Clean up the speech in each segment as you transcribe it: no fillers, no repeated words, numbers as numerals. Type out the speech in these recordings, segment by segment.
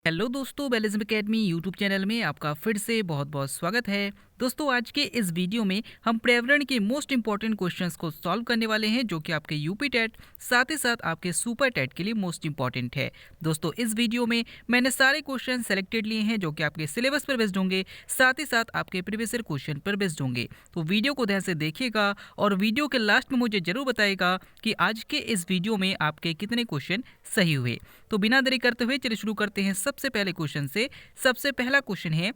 Hello दोस्तों, बेलिज्म academy YouTube channel में आपका फिर से बहुत बहुत स्वागत है। दोस्तों, आज के इस वीडियो में हम पर्यावरण के मोस्ट इंपॉर्टेंट क्वेश्चंस को सॉल्व करने वाले हैं, जो कि आपके यूपी टेट साथ ही साथ आपके सुपर टेट के लिए मोस्ट इंपॉर्टेंट है। दोस्तों, इस वीडियो में मैंने सारे क्वेश्चन सेलेक्टेड लिए हैं जो कि आपके सिलेबस पर बेस्ड होंगे, साथ ही साथ आपके प्रीवियस ईयर क्वेश्चन पर बेस्ड होंगे। तो वीडियो को ध्यान से देखिएगा और वीडियो के लास्ट में मुझे जरूर बताइएगा कि आज के इस वीडियो में आपके कितने क्वेश्चन सही हुए। तो बिना देरी करते हुए चलिए शुरू करते हैं सबसे पहले क्वेश्चन से। सबसे पहला क्वेश्चन है,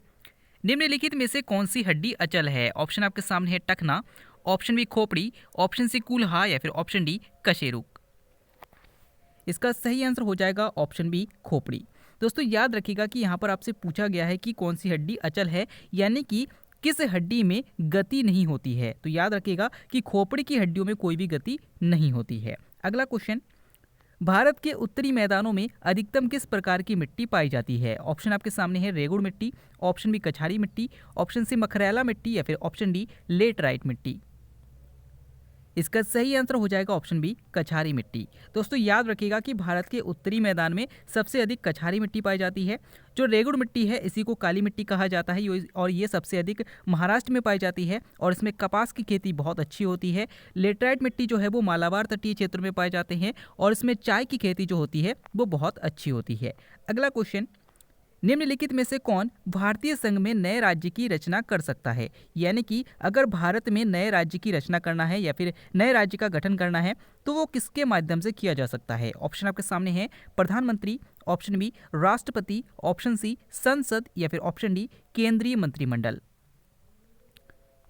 निम्नलिखित में से कौन सी हड्डी अचल है? ऑप्शन आपके सामने है टखना, ऑप्शन बी खोपड़ी, ऑप्शन सी कूल्हा या फिर ऑप्शन डी कशेरुक। इसका सही आंसर हो जाएगा ऑप्शन बी खोपड़ी। दोस्तों, याद रखिएगा कि यहाँ पर आपसे पूछा गया है कि कौन सी हड्डी अचल है, यानी कि किस हड्डी में गति नहीं होती है। तो याद रखिएगा कि खोपड़ी की हड्डियों में कोई भी गति नहीं होती है। अगला क्वेश्चन, भारत के उत्तरी मैदानों में अधिकतम किस प्रकार की मिट्टी पाई जाती है? ऑप्शन आपके सामने है रेगुड़ मिट्टी, ऑप्शन बी कछारी मिट्टी, ऑप्शन सी मखरैला मिट्टी या फिर ऑप्शन डी लेटराइट मिट्टी। इसका सही आंसर हो जाएगा ऑप्शन बी कछारी मिट्टी। दोस्तों, याद रखिएगा कि भारत के उत्तरी मैदान में सबसे अधिक कछारी मिट्टी पाई जाती है। जो रेगुड़ मिट्टी है इसी को काली मिट्टी कहा जाता है और ये सबसे अधिक महाराष्ट्र में पाई जाती है और इसमें कपास की खेती बहुत अच्छी होती है। लेटराइट मिट्टी जो है वो मालाबार तटीय क्षेत्र में पाए जाते हैं और इसमें चाय की खेती जो होती है वो बहुत अच्छी होती है। अगला क्वेश्चन, निम्नलिखित में से कौन भारतीय संघ में नए राज्य की रचना कर सकता है? यानी कि अगर भारत में नए राज्य की रचना करना है या फिर नए राज्य का गठन करना है तो वो किसके माध्यम से किया जा सकता है? ऑप्शन आपके सामने है प्रधानमंत्री, ऑप्शन बी राष्ट्रपति, ऑप्शन सी संसद या फिर ऑप्शन डी केंद्रीय मंत्रिमंडल।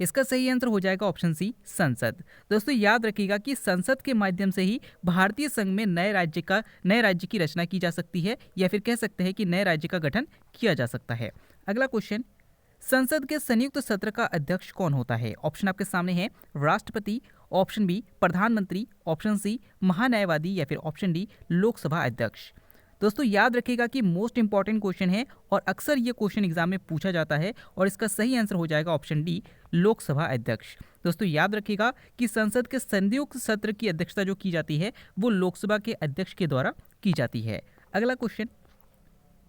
इसका सही आंसर हो जाएगा ऑप्शन सी संसद। दोस्तों, याद रखिएगा कि संसद के माध्यम से ही भारतीय संघ में नए राज्य की रचना की जा सकती है या फिर कह सकते हैं कि नए राज्य का गठन किया जा सकता है। अगला क्वेश्चन, संसद के संयुक्त सत्र का अध्यक्ष कौन होता है? ऑप्शन आपके सामने है राष्ट्रपति, ऑप्शन बी प्रधानमंत्री, ऑप्शन सी महान्यायवादी या फिर ऑप्शन डी लोकसभा अध्यक्ष। दोस्तों, याद रखिएगा कि मोस्ट इंपॉर्टेंट क्वेश्चन है और अक्सर ये क्वेश्चन एग्जाम में पूछा जाता है और इसका सही आंसर हो जाएगा ऑप्शन डी लोकसभा अध्यक्ष। दोस्तों, याद रखिएगा कि संसद के संयुक्त सत्र की अध्यक्षता जो की जाती है वो लोकसभा के अध्यक्ष के द्वारा की जाती है। अगला क्वेश्चन,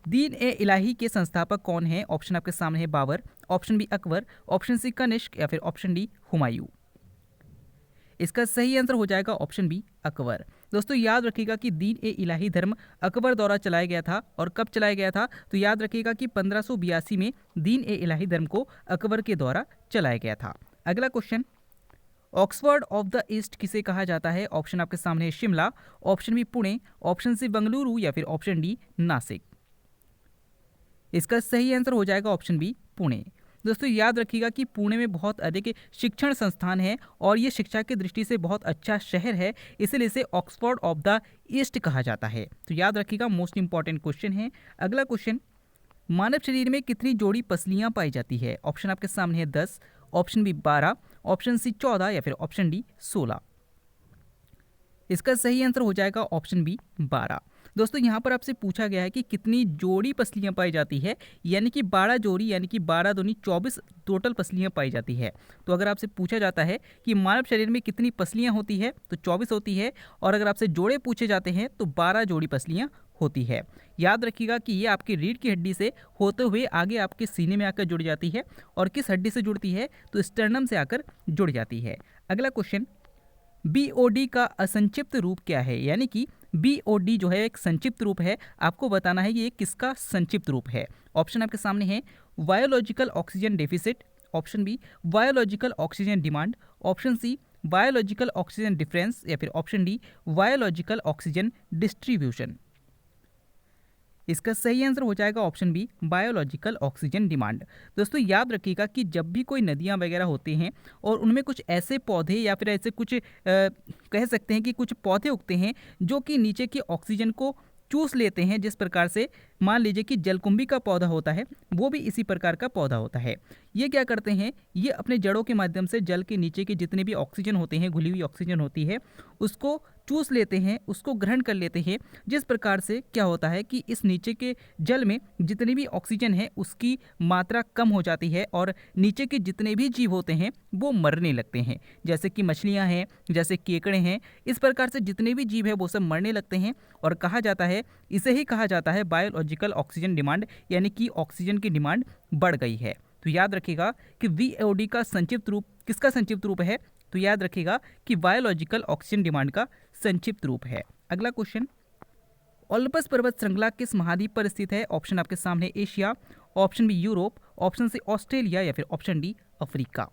दीन ए इलाही के संस्थापक कौन है? ऑप्शन आपके सामने है Babar, option B Akbar, option C Kanishka या फिर ऑप्शन डी हुमायूं। इसका सही आंसर हो जाएगा ऑप्शन बी अकबर। दोस्तों, याद रखिएगा कि दीन ए इलाही धर्म अकबर द्वारा चलाया गया था और कब चलाया गया था? तो याद रखिएगा कि 1582 में दीन ए इलाही धर्म को अकबर के द्वारा चलाया गया था। अगला question, Oxford of the East किसे कहा जाता है? ऑप्शन आपके सामने है Shimla, option B Pune, option C Bengaluru या फिर ऑप्शन डी नासिक। इसका सही आंसर हो जाएगा ऑप्शन बी पुणे। दोस्तों, याद रखिएगा कि पुणे में बहुत अधिक शिक्षण संस्थान है और ये शिक्षा की दृष्टि से बहुत अच्छा शहर है, इसलिए इसे ऑक्सफोर्ड ऑफ द ईस्ट कहा जाता है। तो याद रखिएगा, मोस्ट इंपॉर्टेंट क्वेश्चन है। अगला क्वेश्चन, मानव शरीर में कितनी जोड़ी पसलियां पाई जाती है? ऑप्शन आपके सामने है 10, ऑप्शन बी 12, ऑप्शन सी 14 या फिर ऑप्शन डी 16। इसका सही आंसर हो जाएगा ऑप्शन बी 12। दोस्तों, यहाँ पर आपसे पूछा गया है कि कितनी जोड़ी पसलियाँ पाई जाती है, यानी कि 12 जोड़ी, यानी कि 12 दूनी 24 टोटल पसलियाँ पाई जाती है। तो अगर आपसे पूछा जाता है कि मानव शरीर में कितनी पसलियाँ होती है तो 24 होती है, और अगर आपसे जोड़े पूछे जाते हैं तो 12 जोड़ी पसलियाँ होती है। याद रखिएगा कि ये आपकी रीढ़ की हड्डी से होते हुए आगे आपके सीने में आकर जुड़ जाती है, और किस हड्डी से जुड़ती है? तो स्टर्नम से आकर जुड़ जाती है। अगला क्वेश्चन, बीओडी का असंक्षिप्त रूप क्या है? यानी कि बीओडी जो है एक संक्षिप्त रूप है, आपको बताना है कि ये किसका संक्षिप्त रूप है। ऑप्शन आपके सामने है biological oxygen deficit, option B biological oxygen demand, option C biological oxygen difference या फिर option D biological oxygen distribution. इसका सही आंसर हो जाएगा option B biological oxygen demand. दोस्तों, याद रखिएगा कि जब भी कोई नदियाँ वगैरह होती हैं और उनमें कुछ ऐसे पौधे या फिर ऐसे कुछ कह सकते हैं कि कुछ पौधे उगते हैं जो कि नीचे की ऑक्सीजन को चूस लेते हैं, जिस प्रकार से मान लीजिए कि जलकुंभी का पौधा होता है वो भी इसी प्रकार का पौधा होता है। ये क्या करते हैं, ये अपने जड़ों के माध्यम से जल के नीचे के जितने भी ऑक्सीजन होते हैं, घुली हुई ऑक्सीजन होती है, उसको चूस लेते हैं, उसको ग्रहण कर लेते हैं, जिस प्रकार से क्या होता है कि इस नीचे के जल में जितनी भी ऑक्सीजन है उसकी मात्रा कम हो जाती है और नीचे के जितने भी जीव होते हैं वो मरने लगते हैं। जैसे कि मछलियाँ हैं, जैसे केकड़े हैं, इस प्रकार से जितने भी जीव है वो सब मरने लगते हैं और कहा जाता है, इसे ही कहा जाता है बायोलॉजिकल बायोलॉजिकल ऑक्सीजन डिमांड, यानी कि ऑक्सीजन की डिमांड बढ़ गई है। तो याद रखिएगा कि वीओडी का संक्षिप्त रूप किसका संक्षिप्त रूप है? तो याद रखिएगा कि बायोलॉजिकल ऑक्सीजन डिमांड का संक्षिप्त रूप है। अगला क्वेश्चन, ओलंपस पर्वत श्रृंखला किस महाद्वीप पर स्थित है? ऑप्शन आपके सामने Asia, option B Europe, option C Australia या फिर ऑप्शन डी अफ्रीका।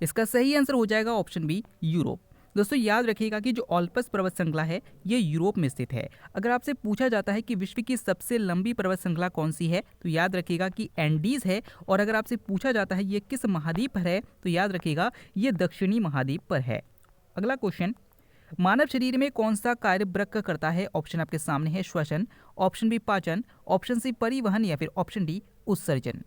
इसका सही आंसर हो जाएगा ऑप्शन बी यूरोप। दोस्तों याद रखिएगा कि जो ओलंपस पर्वत श्रृंखला है ये यूरोप में स्थित है। अगर आपसे पूछा जाता है कि विश्व की सबसे लंबी पर्वत श्रृंखला कौन सी है, तो याद रखिएगा कि एंडीज है। और अगर आपसे पूछा जाता है ये किस महाद्वीप पर है, तो याद रखिएगा ये दक्षिणी महाद्वीप पर है। अगला क्वेश्चन, मानव शरीर में कौन सा कार्य वृक्क करता है? ऑप्शन आपके सामने है श्वसन, ऑप्शन बी पाचन, ऑप्शन सी परिवहन या फिर ऑप्शन डी उत्सर्जन।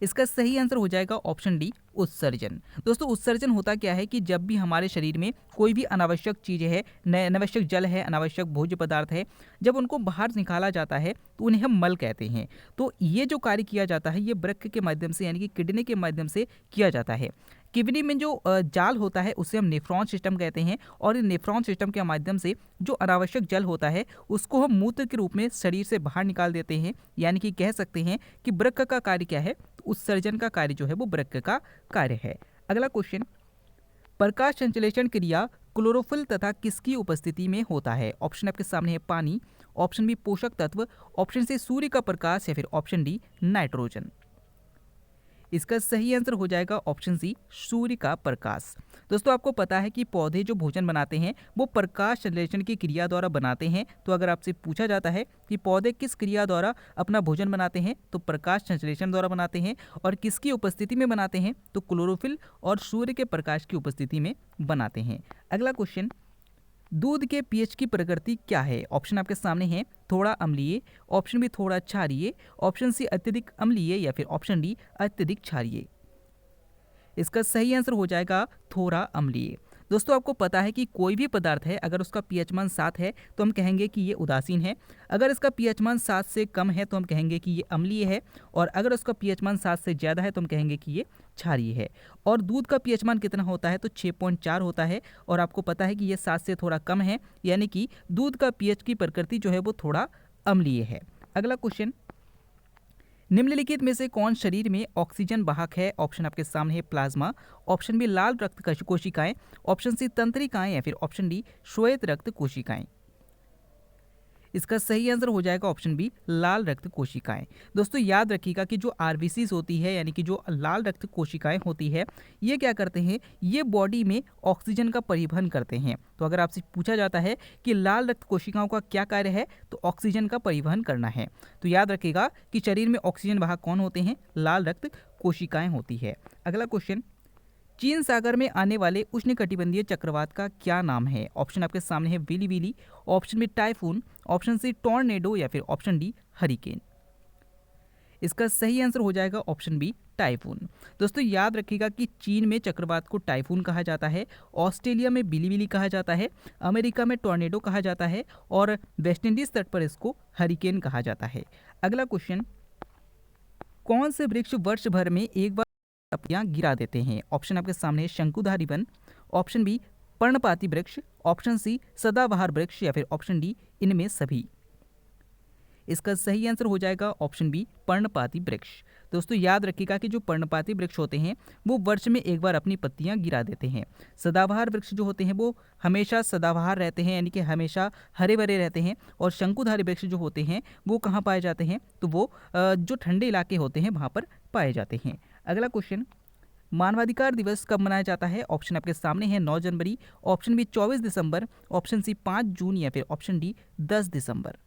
इसका सही आंसर हो जाएगा ऑप्शन डी उत्सर्जन। दोस्तों उत्सर्जन होता क्या है कि जब भी हमारे शरीर में कोई भी अनावश्यक चीज़ें है, अनावश्यक जल है, अनावश्यक भोज्य पदार्थ है, जब उनको बाहर निकाला जाता है तो उन्हें हम मल कहते हैं। तो ये जो कार्य किया जाता है ये वृक्क के माध्यम से यानी कि किडनी के माध्यम से किया जाता है। किडनी में जो जाल होता है उसे हम नेफ्रॉन सिस्टम कहते हैं, और नेफ्रॉन सिस्टम के माध्यम से जो अनावश्यक जल होता है उसको हम मूत्र के रूप में शरीर से बाहर निकाल देते हैं। यानी कि कह सकते हैं कि वृक्क का कार्य क्या है? तो उत्सर्जन का कार्य जो है वो वृक्क का कार्य है। अगला क्वेश्चन, प्रकाश संश्लेषण क्रिया क्लोरोफिल तथा किसकी उपस्थिति में होता है? ऑप्शन आपके सामने है पानी, ऑप्शन बी पोषक तत्व, ऑप्शन सी सूर्य का प्रकाश या फिर ऑप्शन डी नाइट्रोजन। इसका सही आंसर हो जाएगा ऑप्शन सी सूर्य का प्रकाश। दोस्तों आपको पता है कि पौधे जो भोजन बनाते हैं वो प्रकाश संश्लेषण की क्रिया द्वारा बनाते हैं। तो अगर आपसे पूछा जाता है कि पौधे किस क्रिया द्वारा अपना भोजन बनाते हैं, तो प्रकाश संश्लेषण द्वारा बनाते हैं। और किसकी उपस्थिति में बनाते हैं? तो क्लोरोफिल और सूर्य के प्रकाश की उपस्थिति में बनाते हैं। अगला क्वेश्चन, दूध के पीएच की प्रकृति क्या है? ऑप्शन आपके सामने है थोड़ा अम्लीय, ऑप्शन बी थोड़ा क्षारीय, ऑप्शन सी अत्यधिक अम्लीय या फिर ऑप्शन डी अत्यधिक क्षारीय। इसका सही आंसर हो जाएगा थोड़ा अम्लीय। दोस्तों आपको पता है कि कोई भी पदार्थ है अगर उसका पीएच मान 7 है तो हम कहेंगे कि ये उदासीन है, अगर इसका पीएच मान 7 से कम है तो हम कहेंगे कि ये अम्लीय है, और अगर उसका पीएच मान 7 से ज़्यादा है तो हम कहेंगे कि ये क्षारीय है। और दूध का पीएच मान कितना होता है? तो 6.4 होता है, और आपको पता है कि ये 7 से थोड़ा कम है, यानी कि दूध का पीएच की प्रकृति जो है वो थोड़ा अम्लीय है। अगला क्वेश्चन, निम्नलिखित में से कौन शरीर में ऑक्सीजन वाहक है? ऑप्शन आपके सामने है प्लाज्मा, ऑप्शन बी लाल रक्त कोशिकाएं, ऑप्शन सी तंत्रिकाएं या फिर ऑप्शन डी श्वेत रक्त कोशिकाएं। इसका सही आंसर हो जाएगा ऑप्शन बी लाल रक्त कोशिकाएं। दोस्तों याद रखिएगा कि जो आरबीसीज होती है यानी कि जो लाल रक्त कोशिकाएं होती है ये क्या करते हैं? ये बॉडी में ऑक्सीजन का परिवहन करते हैं। तो अगर आपसे पूछा जाता है कि लाल रक्त कोशिकाओं का क्या कार्य है, तो ऑक्सीजन का परिवहन करना है। तो याद रखिएगा कि शरीर में ऑक्सीजन वाहक कौन होते हैं? लाल रक्त कोशिकाएं होती है। अगला क्वेश्चन, चीन सागर में आने वाले उष्णकटिबंधीय चक्रवात का क्या नाम है? ऑप्शन आपके सामने है willy willy, option B typhoon, option C tornado या फिर ऑप्शन डी हरिकेन। इसका सही आंसर हो जाएगा ऑप्शन बी टाइफून। दोस्तों याद रखिएगा कि चीन में चक्रवात को टाइफून कहा जाता है, ऑस्ट्रेलिया में बिली बिली कहा जाता है, अमेरिका में टॉर्नेडो कहा जाता है, और वेस्ट इंडीज तट पर इसको हरिकेन कहा जाता है। अगला क्वेश्चन, कौन से वृक्ष वर्ष भर में एक बार पत्तियां गिरा देते हैं? ऑप्शन आपके सामने है शंकुधारी वन, ऑप्शन बी पर्णपाती वृक्ष, ऑप्शन सी सदाबहार वृक्ष या फिर ऑप्शन डी इनमें सभी। इसका सही आंसर हो जाएगा ऑप्शन बी पर्णपाती वृक्ष। दोस्तों याद रखिएगा कि जो पर्णपाती वृक्ष होते हैं वो वर्ष में एक बार अपनी पत्तियां गिरा देते हैं। सदाबहार वृक्ष जो होते हैं वो हमेशा सदाबहार रहते हैं, यानी कि हमेशा हरे भरे रहते हैं। और शंकुधारी वृक्ष जो होते हैं वो कहाँ पाए जाते हैं? तो वो जो ठंडे इलाके होते हैं वहाँ पर पाए जाते हैं। अगला क्वेश्चन, मानवाधिकार दिवस कब मनाया जाता है? ऑप्शन आपके सामने है 9 जनवरी, ऑप्शन बी 24 दिसंबर, ऑप्शन सी 5 जून या फिर ऑप्शन डी 10 दिसंबर।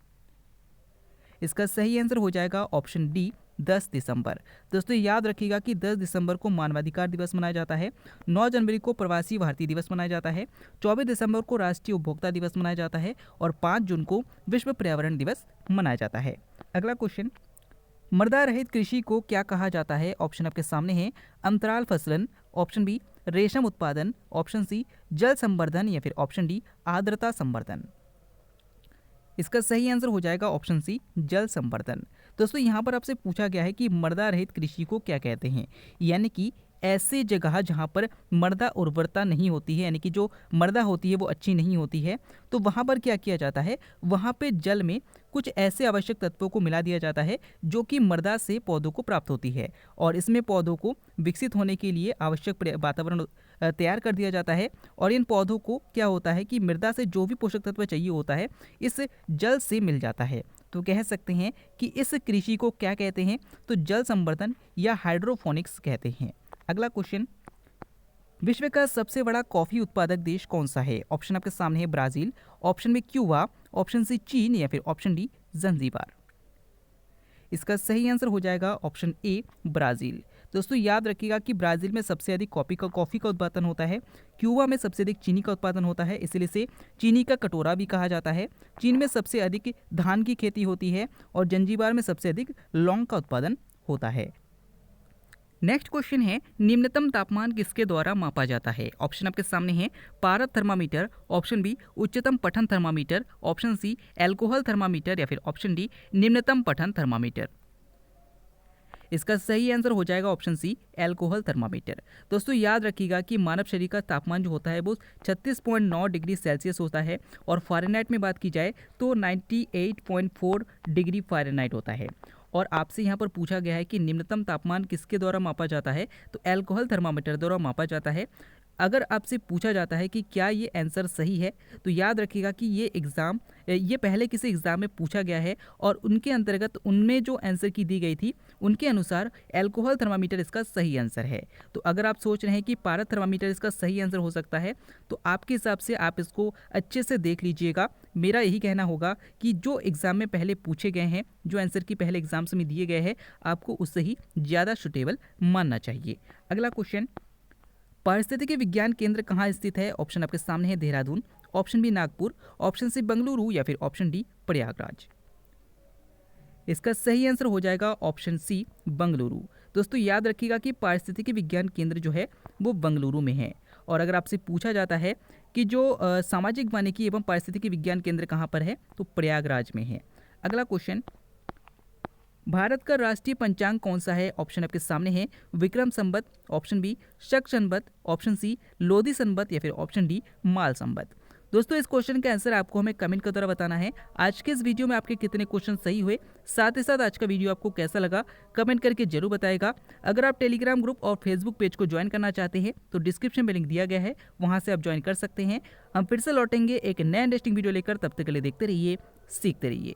इसका सही आंसर हो जाएगा ऑप्शन डी 10 दिसंबर। दोस्तों याद रखिएगा कि 10 दिसंबर को मानवाधिकार दिवस मनाया जाता है, 9 जनवरी को प्रवासी भारतीय दिवस मनाया जाता है, 24 दिसंबर को राष्ट्रीय उपभोक्ता दिवस मनाया जाता है, और 5 जून को विश्व पर्यावरण दिवस मनाया जाता है। अगला क्वेश्चन, मृदा रहित कृषि को क्या कहा जाता है? ऑप्शन आपके सामने है अंतराल फसलन, ऑप्शन बी रेशम उत्पादन, ऑप्शन सी जल संवर्धन या फिर ऑप्शन डी आर्द्रता संवर्धन। इसका सही आंसर हो जाएगा ऑप्शन सी जल संवर्धन। दोस्तों यहाँ पर आपसे पूछा गया है कि मृदा रहित कृषि को क्या कहते हैं, यानी कि ऐसी जगह जहाँ पर मृदा उर्वरता नहीं होती है, यानी कि जो मृदा होती है वो अच्छी नहीं होती है, तो वहाँ पर क्या किया जाता है, वहाँ पे जल में कुछ ऐसे आवश्यक तत्वों को मिला दिया जाता है जो कि मृदा से पौधों को प्राप्त होती है, और इसमें पौधों को विकसित होने के लिए आवश्यक वातावरण तैयार कर दिया जाता है। और इन पौधों को क्या होता है कि मृदा से जो भी पोषक तत्व चाहिए होता है इस जल से मिल जाता है। तो कह सकते हैं कि इस कृषि को क्या कहते हैं, तो जल संवर्धन या हाइड्रोफोनिक्स कहते हैं। अगला क्वेश्चन, विश्व का सबसे बड़ा कॉफी उत्पादक देश कौन सा है? ऑप्शन आपके सामने है ब्राजील, ऑप्शन में क्यूबा, ऑप्शन सी चीन या फिर ऑप्शन डी जंजीबार। इसका सही आंसर हो जाएगा ऑप्शन ए ब्राजील। दोस्तों याद रखिएगा कि ब्राजील में सबसे अधिक कॉफ़ी का उत्पादन होता है, क्यूबा में सबसे अधिक चीनी का उत्पादन होता है, इसलिए से चीनी का कटोरा भी कहा जाता है। चीन में सबसे अधिक धान की खेती होती है और जंजीबार में सबसे अधिक लौंग का उत्पादन होता है। नेक्स्ट क्वेश्चन है, निम्नतम तापमान किसके द्वारा मापा जाता है? ऑप्शन आपके सामने है पारद थर्मामीटर, ऑप्शन बी उच्चतम पठन thermometer, option C alcohol thermometer या फिर ऑप्शन डी निम्नतम पठन थर्मामीटर। इसका सही आंसर हो जाएगा ऑप्शन सी एल्कोहल थर्मामीटर। दोस्तों याद रखिएगा कि मानव शरीर का तापमान जो होता है वो 36.9 डिग्री सेल्सियस होता है, और फ़ारेनहाइट में बात की जाए तो 98.4 डिग्री फ़ारेनहाइट होता है। और आपसे यहाँ पर पूछा गया है कि निम्नतम तापमान किसके द्वारा मापा जाता है, तो एल्कोहल थर्मामीटर द्वारा मापा जाता है। अगर आपसे पूछा जाता है कि क्या ये आंसर सही है, तो याद रखिएगा कि ये पहले किसी एग्ज़ाम में पूछा गया है, और उनके अंतर्गत उनमें जो आंसर की दी गई थी उनके अनुसार एल्कोहल थर्मामीटर इसका सही आंसर है। तो अगर आप सोच रहे हैं कि पारद थर्मामीटर इसका सही आंसर हो सकता है, तो आपके हिसाब से आप इसको अच्छे से देख लीजिएगा। मेरा यही कहना होगा कि जो एग्ज़ाम में पहले पूछे गए हैं, जो आंसर की पहले एग्जाम्स में दिए गए हैं, आपको उससे ही ज़्यादा सुटेबल मानना चाहिए। अगला क्वेश्चन, पारिस्थितिकी विज्ञान केंद्र कहाँ स्थित है? ऑप्शन आपके सामने है Dehradun, option B Nagpur, option C Bengaluru या फिर ऑप्शन डी प्रयागराज। इसका सही आंसर हो जाएगा ऑप्शन सी बेंगलुरु। दोस्तों याद रखिएगा कि पारिस्थितिकी विज्ञान केंद्र जो है वो बेंगलुरु में है। और अगर आपसे पूछा जाता है कि जो सामाजिक वानिकी एवं पारिस्थितिकी विज्ञान केंद्र कहाँ पर है, तो प्रयागराज में है। अगला क्वेश्चन, भारत का राष्ट्रीय पंचांग कौन सा है? ऑप्शन आपके सामने है विक्रम संवत, ऑप्शन बी शक संवत, ऑप्शन सी लोधी संवत या फिर ऑप्शन डी माल संवत। दोस्तों इस क्वेश्चन का आंसर आपको हमें कमेंट के द्वारा बताना है। आज के इस वीडियो में आपके कितने क्वेश्चन सही हुए, साथ ही साथ आज का वीडियो आपको कैसा लगा, कमेंट करके जरूर बताएगा। अगर आप टेलीग्राम ग्रुप और फेसबुक पेज को ज्वाइन करना चाहते हैं तो डिस्क्रिप्शन में लिंक दिया गया है, वहां से आप ज्वाइन कर सकते हैं। हम फिर से लौटेंगे एक नया इंटरेस्टिंग वीडियो लेकर, तब तक के लिए देखते रहिए, सीखते रहिए।